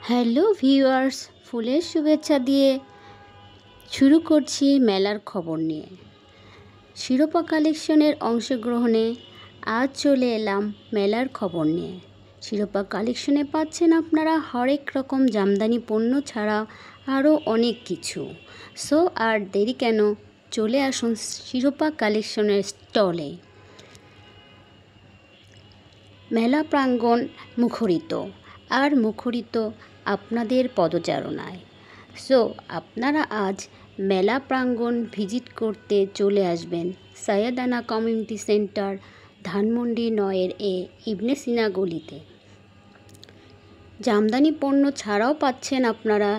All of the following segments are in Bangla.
হ্যালো ভিউয়ার্স, ফুলের শুভেচ্ছা দিয়ে শুরু করছি মেলার খবর নিয়ে। শিরোপা কালেকশনের অংশগ্রহণে আজ চলে এলাম মেলার খবর নিয়ে। শিরোপা কালেকশনে পাচ্ছেন আপনারা হরেক রকম জামদানি পণ্য ছাড়াও আরও অনেক কিছু। সো আর দেরি কেন, চলে আসুন শিরোপা কালেকশনের স্টলে। মেলা প্রাঙ্গণ মুখরিত আর মুখরিত আপনাদের পদচারণায়। সো আপনারা আজ মেলা প্রাঙ্গণ ভিজিট করতে চলে আসবেন সৈয়দানা কমিউনিটি সেন্টার, ধানমন্ডি 9 ইবনে সিনা গলিতে। জামদানি পণ্য ছাড়াও পাচ্ছেন আপনারা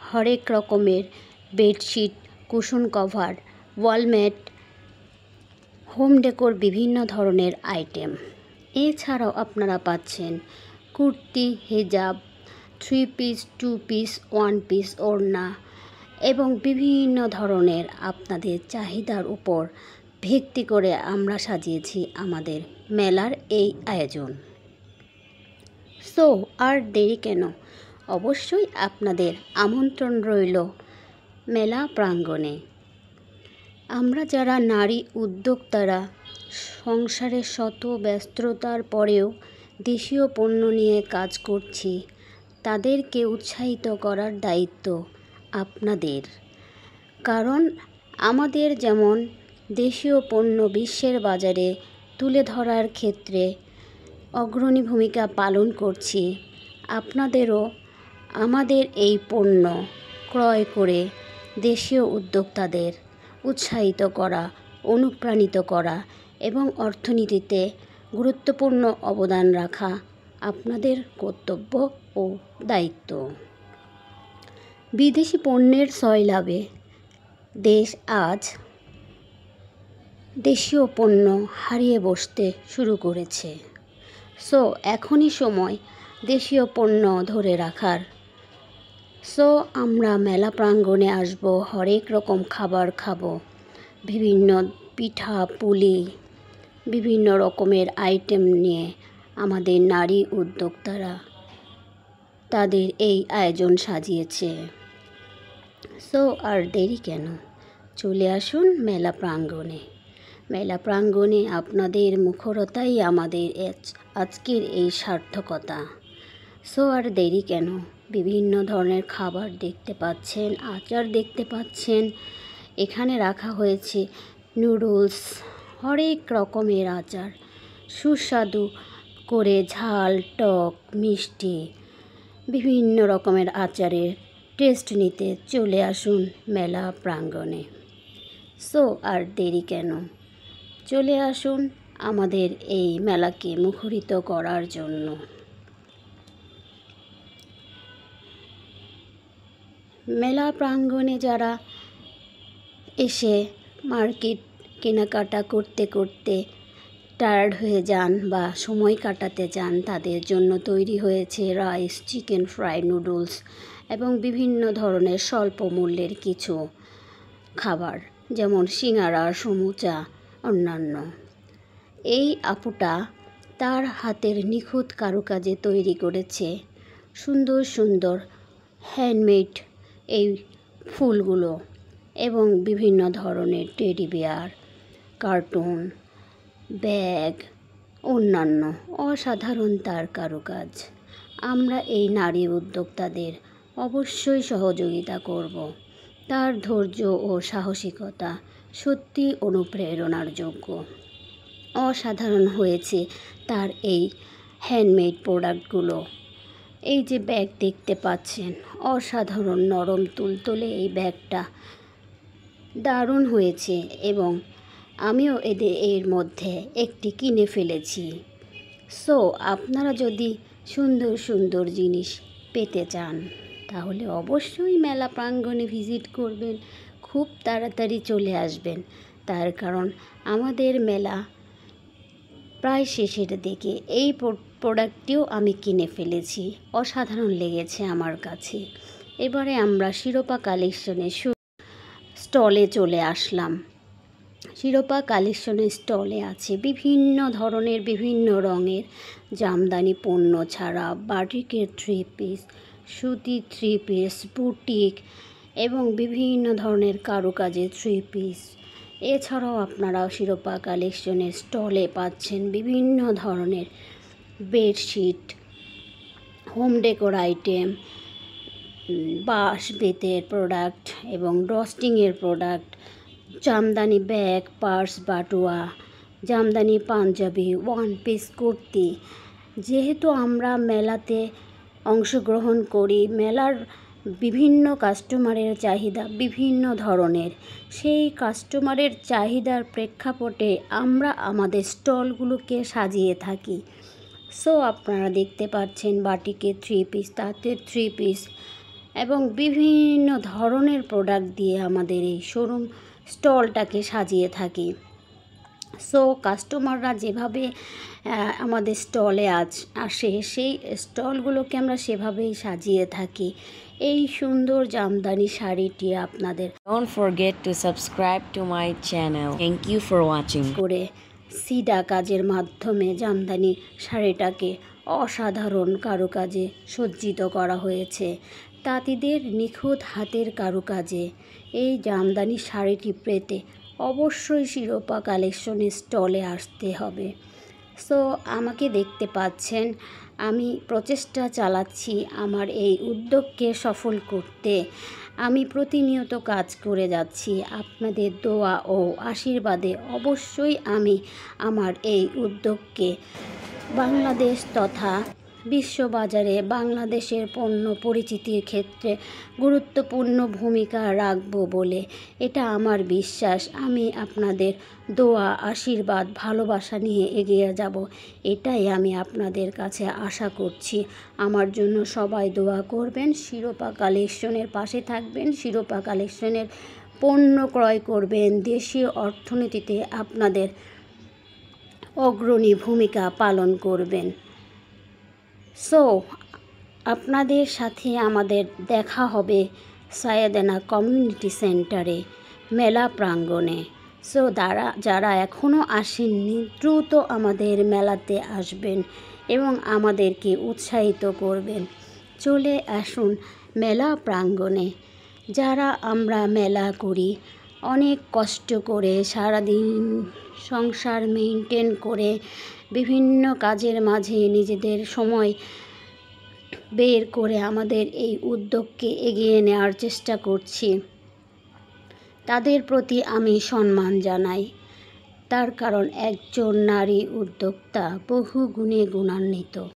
হরেক রকমের bedsheet, cushion cover, wall mat, home decor বিভিন্ন ধরনের আইটেম। এছাড়াও আপনারা পাচ্ছেন কুর্তি, হিজাব, 3 পিস, 2 পিস, 1 পিস ওড়না এবং বিভিন্ন ধরনের আপনাদের চাহিদার উপর ভিত্তি করে আমরা সাজিয়েছি আমাদের মেলার এই আয়োজন। সো আর দেরি কেন, অবশ্যই আপনাদের আমন্ত্রণ রইল মেলা প্রাঙ্গণে। আমরা যারা নারী উদ্যোক্তারা সংসারের শত ব্যস্ততার পরেও দেশীয় পণ্য নিয়ে কাজ করছি, তাদেরকে উৎসাহিত করার দায়িত্ব আপনাদের। কারণ আমাদের যেমন দেশীয় পণ্য বিশ্বের বাজারে তুলে ধরার ক্ষেত্রে অগ্রণী ভূমিকা পালন করছি, আপনাদেরও আমাদের এই পণ্য ক্রয় করে দেশীয় উদ্যোক্তাদের উৎসাহিত করা, অনুপ্রাণিত করা এবং অর্থনীতিতে গুরুত্বপূর্ণ অবদান রাখা আপনাদের কর্তব্য ও দায়িত্ব। বিদেশি পণ্যের সয়লাভে দেশ আজ দেশীয় পণ্য হারিয়ে বসতে শুরু করেছে। সো এখনই সময় দেশীয় পণ্য ধরে রাখার। সো আমরা মেলা প্রাঙ্গণে আসব, হরেক রকম খাবার খাবো, বিভিন্ন পিঠা পুলি, বিভিন্ন রকমের আইটেম নিয়ে আমাদের নারী উদ্যোক্তারা তাদের এই আয়োজন সাজিয়েছে। সো আর দেরি কেন, চলে আসুন মেলা প্রাঙ্গণে। মেলা প্রাঙ্গণে আপনাদের মুখরতাই আমাদের আজকের এই সার্থকতা। সো আর দেরি কেন, বিভিন্ন ধরনের খাবার দেখতে পাচ্ছেন, আচার দেখতে পাচ্ছেন। এখানে রাখা হয়েছে নুডলস, হরেক রকমের আচার, সুস্বাদু করে ঝাল, টক, মিষ্টি, বিভিন্ন রকমের আচারের টেস্ট নিতে চলে আসুন মেলা প্রাঙ্গণে। সো আর দেরি কেন, চলে আসুন আমাদের এই মেলাকে মুখরিত করার জন্য। মেলা প্রাঙ্গণে যারা এসে মার্কেট কেনাকাটা করতে করতে টায়ার্ড হয়ে যান বা সময় কাটাতে চান, তাদের জন্য তৈরি হয়েছে রাইস, চিকেন ফ্রাই, নুডলস এবং বিভিন্ন ধরনের স্বল্প মূল্যের কিছু খাবার, যেমন সিঙ্গারা, সমুচা, অন্যান্য। এই আপুটা তার হাতের নিখুঁত কারুকাজে তৈরি করেছে সুন্দর সুন্দর হ্যান্ডমেড এই ফুলগুলো এবং বিভিন্ন ধরনের টেডি বিয়ার, কার্টুন, ব্যাগ, অন্যান্য অসাধারণ তার কারুকাজ। আমরা এই নারী উদ্যোক্তাদের অবশ্যই সহযোগিতা করব। তার ধৈর্য ও সাহসিকতা সত্যি অনুপ্রেরণার যোগ্য। অসাধারণ হয়েছে তার এই হ্যান্ডমেড প্রোডাক্টগুলো। এই যে ব্যাগ দেখতে পাচ্ছেন, অসাধারণ নরম তুলতুলে এই ব্যাগটা দারুণ হয়েছে এবং আমিও এর মধ্যে একটি কিনে ফেলেছি। সো আপনারা যদি সুন্দর সুন্দর জিনিস পেতে চান, তাহলে অবশ্যই মেলা প্রাঙ্গণে ভিজিট করবেন, খুব তাড়াতাড়ি চলে আসবেন। তার কারণ আমাদের মেলা প্রায় শেষের দিকে। এই প্রোডাক্টটিও আমি কিনে ফেলেছি, অসাধারণ লেগেছে আমার কাছে। এবারে আমরা শিরোপা কালেকশনের স্টলে চলে আসলাম। শিরোপা কালেকশনের স্টলে আছে বিভিন্ন ধরনের, বিভিন্ন রঙের জামদানি পণ্য ছাড়া বাটিকের 3 পিস, সুতি 3 পিস, বুটিক এবং বিভিন্ন ধরনের কারুকাজের 3 পিস। এছাড়াও আপনারা শিরোপা কালেকশনের স্টলে পাচ্ছেন বিভিন্ন ধরনের বেডশিট, হোম ডেকোর আইটেম, বাঁশ বেতের প্রোডাক্ট এবং ডস্টিংয়ের প্রোডাক্ট, জামদানি ব্যাগ, পার্স, বাটুয়া, জামদানি পাঞ্জাবি, ওয়ান পিস কুর্তি। যেহেতু আমরা মেলাতে অংশগ্রহণ করি, মেলার বিভিন্ন কাস্টমারের চাহিদা বিভিন্ন ধরনের, সেই কাস্টমারের চাহিদার প্রেক্ষাপটে আমরা আমাদের স্টলগুলোকে সাজিয়ে থাকি। সো আপনারা দেখতে পাচ্ছেন বাটিকের 3 পিস, তাঁতের 3 পিস এবং বিভিন্ন ধরনের প্রোডাক্ট দিয়ে আমাদের এই শোরুম স্টলটাকে সাজিয়ে থাকি। সো কাস্টমাররা যেভাবে আমাদের স্টলে আসে, সেই স্টলগুলোকে আমরা সেভাবেই সাজিয়ে থাকি। এই সুন্দর জামদানি শাড়িটি আপনাদের Don't forget to subscribe to my channel. Thank you for watching. করে সিডা কাজের মাধ্যমে জামদানি শাড়িটাকে অসাধারণ কারুকাজে সজ্জিত করা হয়েছে। তাঁতিদের নিখুঁত হাতের কারুকাজে এই জামদানি শাড়িটি পেতে অবশ্যই শিরোপা কালেকশনের স্টলে আসতে হবে। সো আমাকে দেখতে পাচ্ছেন, আমি প্রচেষ্টা চালাচ্ছি আমার এই উদ্যোগকে সফল করতে। আমি প্রতিনিয়ত কাজ করে যাচ্ছি। আপনাদের দোয়া ও আশীর্বাদে অবশ্যই আমি আমার এই উদ্যোগকে বাংলাদেশ তথা বিশ্ববাজারে বাংলাদেশের পণ্য পরিচিতির ক্ষেত্রে গুরুত্বপূর্ণ ভূমিকা রাখব বলে এটা আমার বিশ্বাস। আমি আপনাদের দোয়া, আশীর্বাদ, ভালোবাসা নিয়ে এগিয়ে যাব, এটাই আমি আপনাদের কাছে আশা করছি। আমার জন্য সবাই দোয়া করবেন, শিরোপা কালেকশনের পাশে থাকবেন, শিরোপা কালেকশনের পণ্য ক্রয় করবেন, দেশীয় অর্থনীতিতে আপনাদের অগ্রণী ভূমিকা পালন করবেন। সো আপনাদের সাথে আমাদের দেখা হবে সায়েদানা কমিউনিটি সেন্টারে, মেলা প্রাঙ্গণে। সো যারা এখনও আসেননি, দ্রুত আমাদের মেলাতে আসবেন এবং আমাদেরকে উৎসাহিত করবেন। চলে আসুন মেলা প্রাঙ্গণে। যারা আমরা মেলা করি অনেক কষ্ট করে, সারাদিন সংসার মেনটেন করে বিভিন্ন কাজের মাঝে নিজেদের সময় বের করে আমাদের এই উদ্যোগকে এগিয়ে নেওয়ার চেষ্টা করছি, তাদের প্রতি আমি সম্মান জানাই। তার কারণ একজন নারী উদ্যোক্তা বহু গুণে গুণান্বিত।